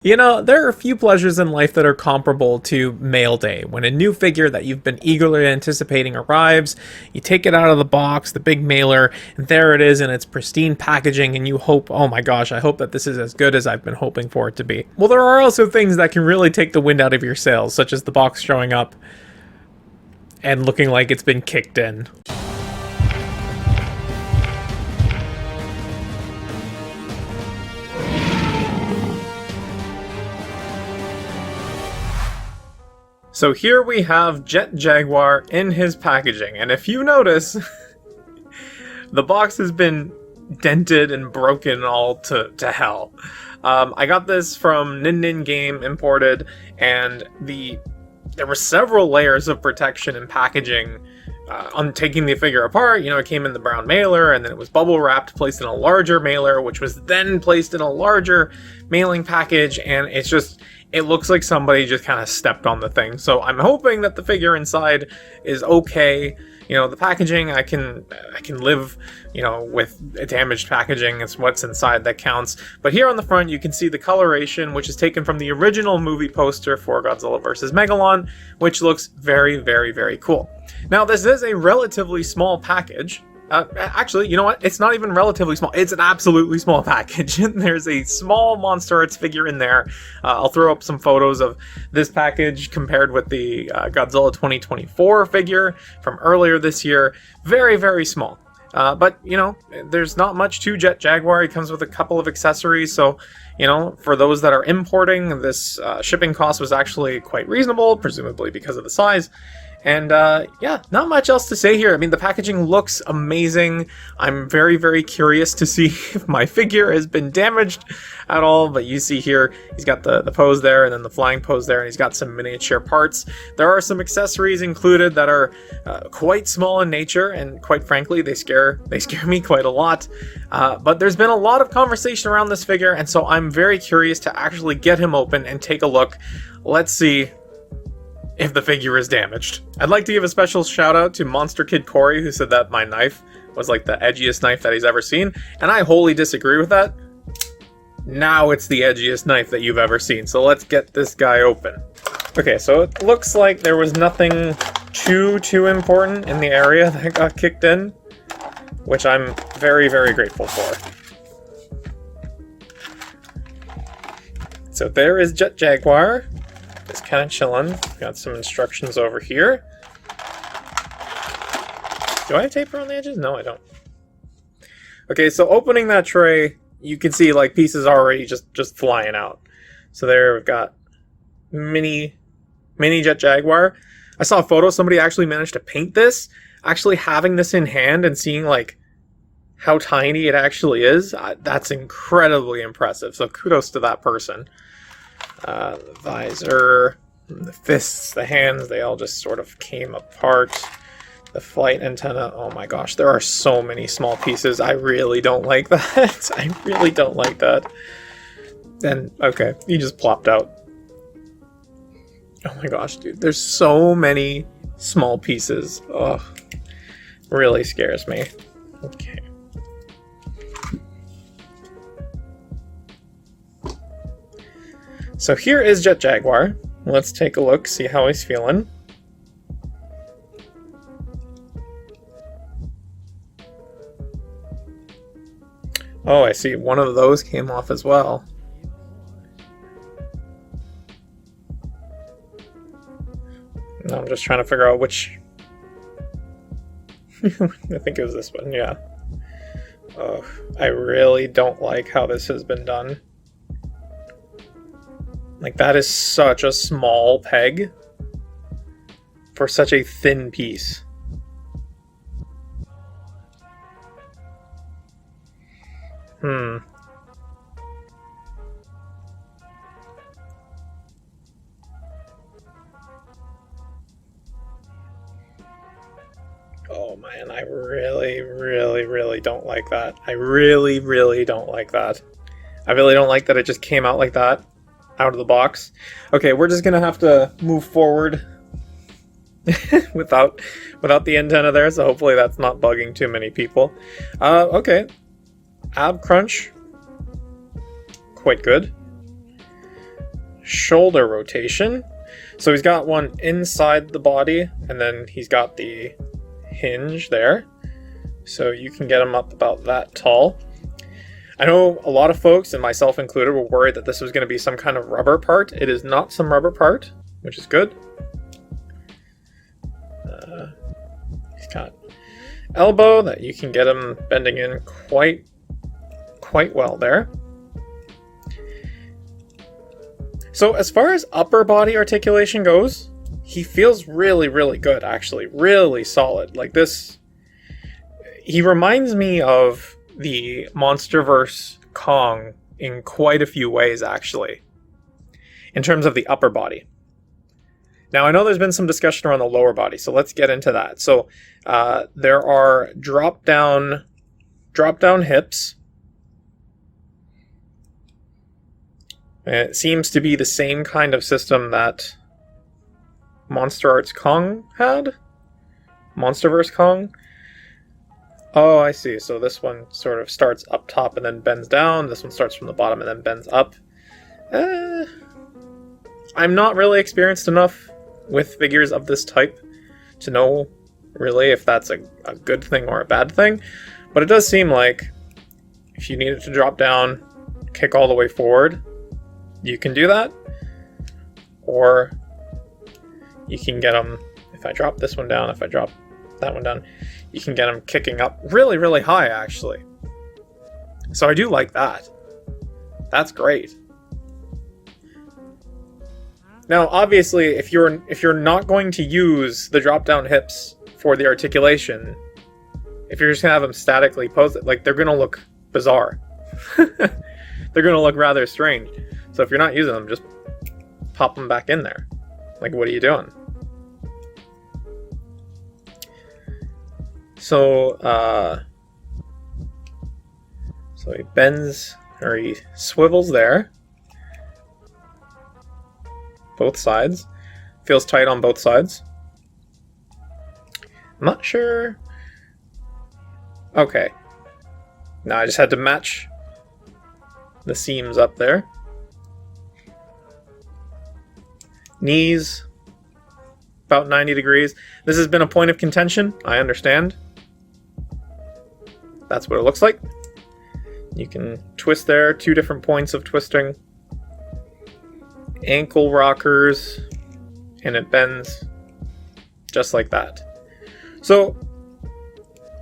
You know, there are a few pleasures in life that are comparable to mail day. When a new figure that you've been eagerly anticipating arrives, you take it out of the box, the big mailer, and there it is in its pristine packaging, and you hope, oh my gosh, I hope that this is as good as I've been hoping for it to be. Well, there are also things that can really take the wind out of your sails, such as the box showing up and looking like it's been kicked in. So here we have Jet Jaguar in his packaging, and if you notice, the box has been dented and broken all to hell. I got this from Nin Nin Game imported, and there were several layers of protection and packaging on taking the figure apart. You know, it came in the brown mailer, and then it was bubble wrapped, placed in a larger mailer, which was then placed in a larger mailing package, and it looks like somebody just kind of stepped on the thing. So I'm hoping that the figure inside is okay. You know, the packaging, I can live, you know, with damaged packaging. It's what's inside that counts. But here on the front, you can see the coloration, which is taken from the original movie poster for Godzilla vs. Megalon, which looks very, very, very cool. Now, this is a relatively small package. Actually, you know what? It's not even relatively small. It's an absolutely small package. There's a small MonsterArts figure in there. I'll throw up some photos of this package compared with the Godzilla 2024 figure from earlier this year. Very, very small. But, you know, there's not much to Jet Jaguar. He comes with a couple of accessories, so, you know, for those that are importing, this shipping cost was actually quite reasonable, presumably because of the size. And yeah, not much else to say here. I mean, the packaging looks amazing. I'm very, very curious to see if my figure has been damaged at all. But you see here, he's got the pose there and then the flying pose there, and he's got some miniature parts. There are some accessories included that are quite small in nature, and quite frankly, they scare me quite a lot. But there's been a lot of conversation around this figure, and so I'm very curious to actually get him open and take a look. Let's see if the figure is damaged. I'd like to give a special shout out to Monster Kid Corey, who said that my knife was like the edgiest knife that he's ever seen, and I wholly disagree with that. Now it's the edgiest knife that you've ever seen, so let's get this guy open. Okay, so it looks like there was nothing too important in the area that got kicked in, which I'm very, very grateful for. So there is Jet Jaguar. It's kind of chilling. Got some instructions over here. Do I have tape around the edges? No, I don't. Okay, so opening that tray, you can see like pieces already just flying out. So there we've got mini Jet Jaguar. I saw a photo, somebody actually managed to paint this. Actually having this in hand and seeing like how tiny it actually is, that's incredibly impressive. So kudos to that person. The visor, the fists, the hands, they all just sort of came apart. The flight antenna, oh my gosh, there are so many small pieces. I really don't like that. I really don't like that. And, okay, he just plopped out. Oh my gosh, dude, there's so many small pieces. Oh, really scares me. Okay. So here is Jet Jaguar. Let's take a look, see how he's feeling. Oh, I see. One of those came off as well. No, I'm just trying to figure out which... I think it was this one, yeah. Oh, I really don't like how this has been done. Like, that is such a small peg for such a thin piece. Oh man, I really don't like that. I really don't like that. I really don't like that it just came out like that. Out of the box. Okay, we're just gonna have to move forward without the antenna there, so hopefully that's not bugging too many people. Okay. Ab crunch. Quite good. shoulder rotation. So he's got one inside the body, and then he's got the hinge there. So you can get him up about that tall. I know a lot of folks, and myself included, were worried that this was going to be some kind of rubber part. It is not some rubber part, which is good. He's got elbow that you can get him bending in quite well there. So as far as upper body articulation goes, he feels really, really good, actually. Really solid. Like this, he reminds me of the MonsterVerse Kong in quite a few ways, actually, in terms of the upper body. Now, I know there's been some discussion around the lower body, so let's get into that. So there are drop down hips. And it seems to be the same kind of system that MonsterArts Kong had. MonsterVerse Kong. Oh, I see. So this one sort of starts up top and then bends down. This one starts from the bottom and then bends up. I'm not really experienced enough with figures of this type to know really if that's a good thing or a bad thing. But it does seem like if you need it to drop down, kick all the way forward, you can do that. Or you can get them, if I drop this one down, if I drop that one down, you can get them kicking up really, really high, actually. So I do like that. That's great. Now, obviously, if you're not going to use the drop-down hips for the articulation, if you're just gonna have them statically posed, like, they're gonna look bizarre. They're gonna look rather strange. So if you're not using them, just pop them back in there. Like, what are you doing? So he bends, or he swivels there. Both sides. Feels tight on both sides. I'm not sure. Okay. Now I just had to match the seams up there. Knees, about 90 degrees. This has been a point of contention, I understand. That's what it looks like. You can twist there, 2 different points of twisting. Ankle rockers, and it bends just like that. So,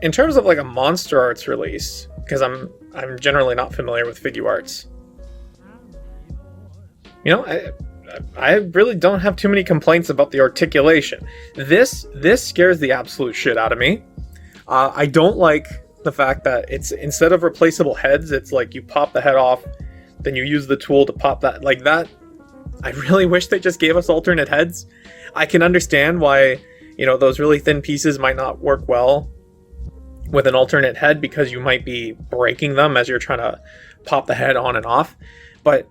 in terms of like a MonsterArts release, because I'm generally not familiar with Figuarts, you know, I really don't have too many complaints about the articulation. This scares the absolute shit out of me. I don't like the fact that it's, instead of replaceable heads, it's like you pop the head off, then you use the tool to pop that, like that. I really wish they just gave us alternate heads. I can understand why, you know, those really thin pieces might not work well with an alternate head because you might be breaking them as you're trying to pop the head on and off. But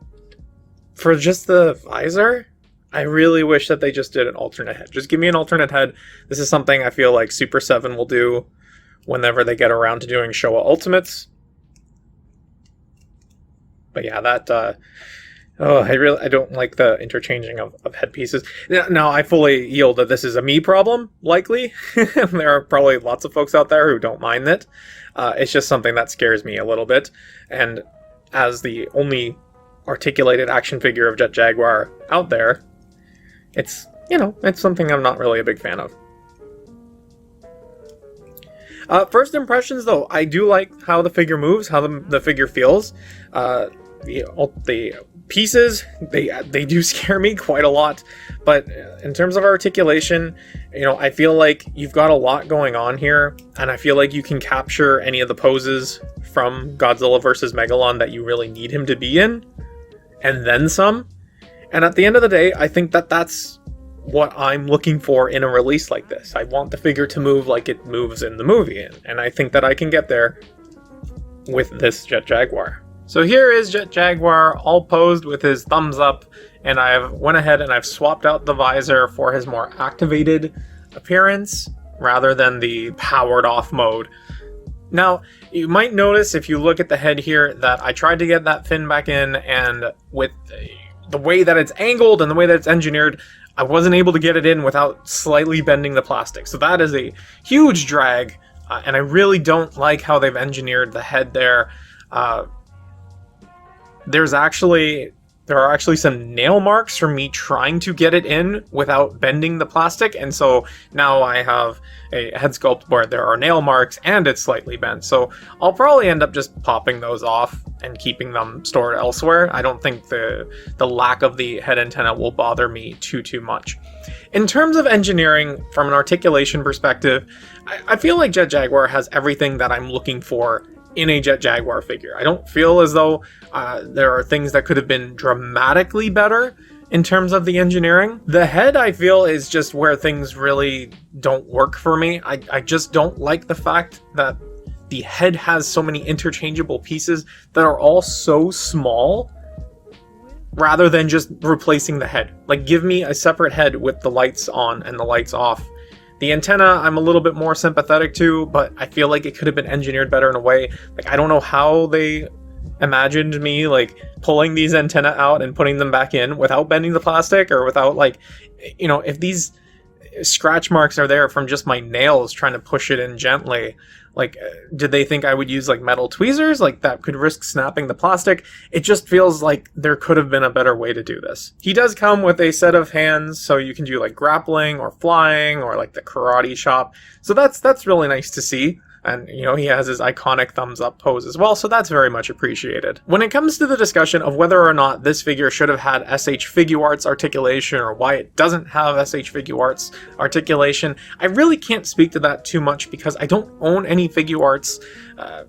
for just the visor, I really wish that they just did an alternate head. Just give me an alternate head. This is something I feel like Super 7 will do whenever they get around to doing Showa Ultimates. But yeah, that... I don't like the interchanging of headpieces. Now, I fully yield that this is a me problem, likely. There are probably lots of folks out there who don't mind it. It's just something that scares me a little bit. And as the only articulated action figure of Jet Jaguar out there, it's, you know, it's something I'm not really a big fan of. First impressions, though, I do like how the figure moves, how the figure feels. The pieces, they do scare me quite a lot, but in terms of articulation, you know, I feel like you've got a lot going on here, and I feel like you can capture any of the poses from Godzilla vs. Megalon that you really need him to be in, and then some. And at the end of the day, I think that that's what I'm looking for in a release like this. I want the figure to move like it moves in the movie, and I think that I can get there with this Jet Jaguar. So here is Jet Jaguar all posed with his thumbs up, and I've went ahead and I've swapped out the visor for his more activated appearance rather than the powered off mode. Now, you might notice if you look at the head here that I tried to get that fin back in, and with the way that it's angled and the way that it's engineered, I wasn't able to get it in without slightly bending the plastic. So that is a huge drag, and I really don't like how they've engineered the head there. There are actually some nail marks from me trying to get it in without bending the plastic, and so now I have a head sculpt where there are nail marks and it's slightly bent. So I'll probably end up just popping those off and keeping them stored elsewhere. I don't think the lack of the head antenna will bother me too much. In terms of engineering, from an articulation perspective, I feel like Jet Jaguar has everything that I'm looking for in a Jet Jaguar figure. I don't feel as though there are things that could have been dramatically better in terms of the engineering. The head, I feel, is just where things really don't work for me. I just don't like the fact that the head has so many interchangeable pieces that are all so small, rather than just replacing the head. Like, give me a separate head with the lights on and the lights off. The antenna, I'm a little bit more sympathetic to, but I feel like it could have been engineered better in a way. Like, I don't know how they imagined me, like, pulling these antenna out and putting them back in without bending the plastic, or without, like, you know, if these scratch marks are there from just my nails trying to push it in gently, like, did they think I would use, like, metal tweezers? Like, that could risk snapping the plastic. It just feels like there could have been a better way to do this. He does come with a set of hands, so you can do, like, grappling or flying or, like, the karate chop. So that's really nice to see. And, you know, he has his iconic thumbs up pose as well, so that's very much appreciated. When it comes to the discussion of whether or not this figure should have had SH Figuarts articulation, or why it doesn't have SH Figuarts articulation, I really can't speak to that too much because I don't own any Figuarts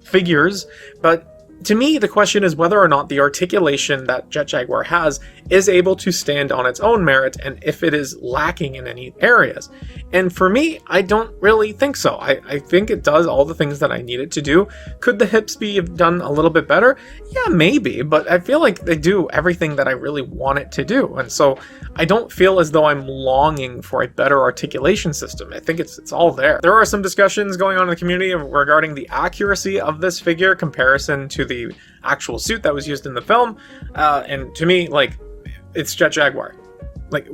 figures, but to me, the question is whether or not the articulation that Jet Jaguar has is able to stand on its own merit, and if it is lacking in any areas. And for me, I don't really think so. I think it does all the things that I need it to do. Could the hips be done a little bit better? Yeah, maybe, but I feel like they do everything that I really want it to do. And so I don't feel as though I'm longing for a better articulation system. I think it's all there. There are some discussions going on in the community regarding the accuracy of this figure comparison to the actual suit that was used in the film, and to me, like, it's Jet Jaguar. Like,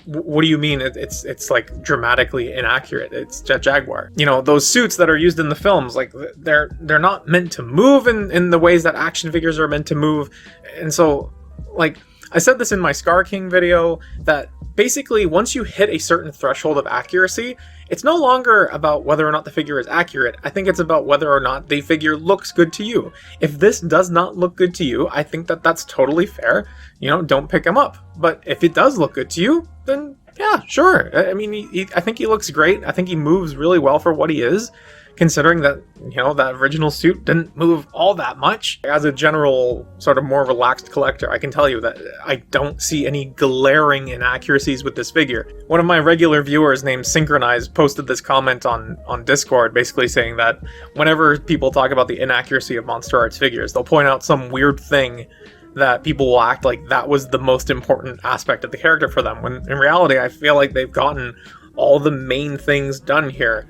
what do you mean it's like dramatically inaccurate? It's Jet Jaguar. You know, those suits that are used in the films, like, they're not meant to move in the ways that action figures are meant to move. And so, like, I said this in my Scar King video, that basically once you hit a certain threshold of accuracy, it's no longer about whether or not the figure is accurate. I think it's about whether or not the figure looks good to you. If this does not look good to you, I think that that's totally fair. You know, don't pick him up. But if it does look good to you, then yeah, sure. I mean, I think he looks great. I think he moves really well for what he is, considering that, you know, that original suit didn't move all that much. As a general sort of more relaxed collector, I can tell you that I don't see any glaring inaccuracies with this figure. One of my regular viewers named Synchronize posted this comment on Discord, basically saying that whenever people talk about the inaccuracy of MonsterArts figures, they'll point out some weird thing that people will act like that was the most important aspect of the character for them, when in reality I feel like they've gotten all the main things done here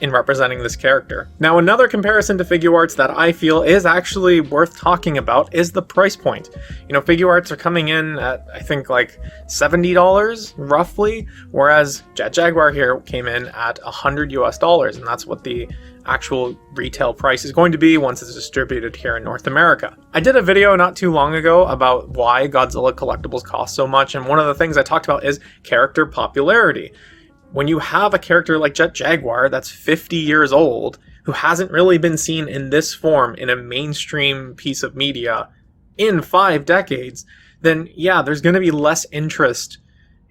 in representing this character. Now, another comparison to Figuarts that I feel is actually worth talking about is the price point. You know, Figuarts are coming in at, I think, like $70 roughly, whereas Jet Jaguar here came in at $100 US, and that's what the actual retail price is going to be once it's distributed here in North America. I did a video not too long ago about why Godzilla collectibles cost so much, and one of the things I talked about is character popularity. When you have a character like Jet Jaguar that's 50 years old, who hasn't really been seen in this form in a mainstream piece of media in 5 decades, then yeah, there's going to be less interest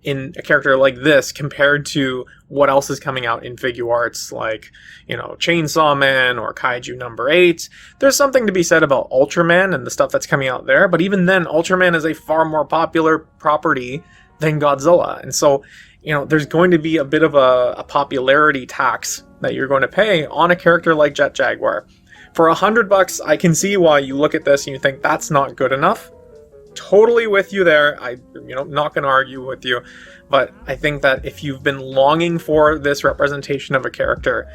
in a character like this compared to what else is coming out in Figuarts, like, you know, Chainsaw Man or Kaiju number 8. There's something to be said about Ultraman and the stuff that's coming out there, but even then, Ultraman is a far more popular property than Godzilla. And so, you know, there's going to be a bit of a popularity tax that you're going to pay on a character like Jet Jaguar. For $100, I can see why you look at this and you think that's not good enough. Totally with you there. Not going to argue with you, but I think that if you've been longing for this representation of a character,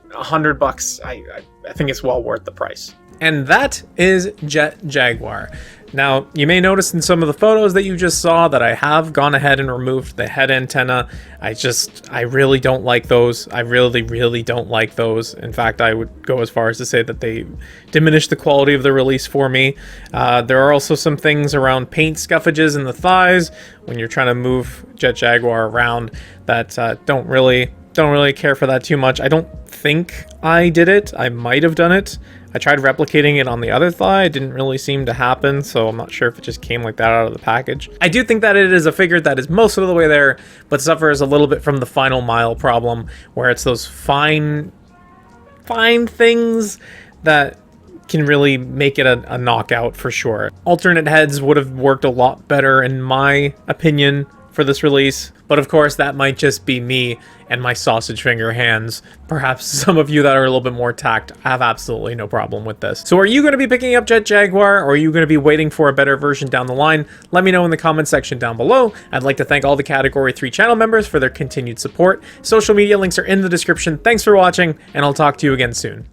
$100, I think it's well worth the price. And that is Jet Jaguar. Now, you may notice in some of the photos that you just saw that I have gone ahead and removed the head antenna. I really don't like those. I really don't like those. In fact, I would go as far as to say that they diminish the quality of the release for me. There are also some things around paint scuffages in the thighs when you're trying to move Jet Jaguar around that don't really care for that too much. I don't think I did it. I might have done it. I tried replicating it on the other thigh. It didn't really seem to happen, so I'm not sure if it just came like that out of the package. I do think that it is a figure that is most of the way there, but suffers a little bit from the final mile problem, where it's those fine things that can really make it a knockout for sure. Alternate heads would have worked a lot better, in my opinion, for this release, but of course that might just be me and my sausage finger hands. Perhaps some of you that are a little bit more tact have absolutely no problem with this. So are you going to be picking up Jet Jaguar, or are you going to be waiting for a better version down the line? Let me know in the comment section down below. I'd like to thank all the Category 3 channel members for their continued support. Social media links are in the description. Thanks for watching, and I'll talk to you again soon.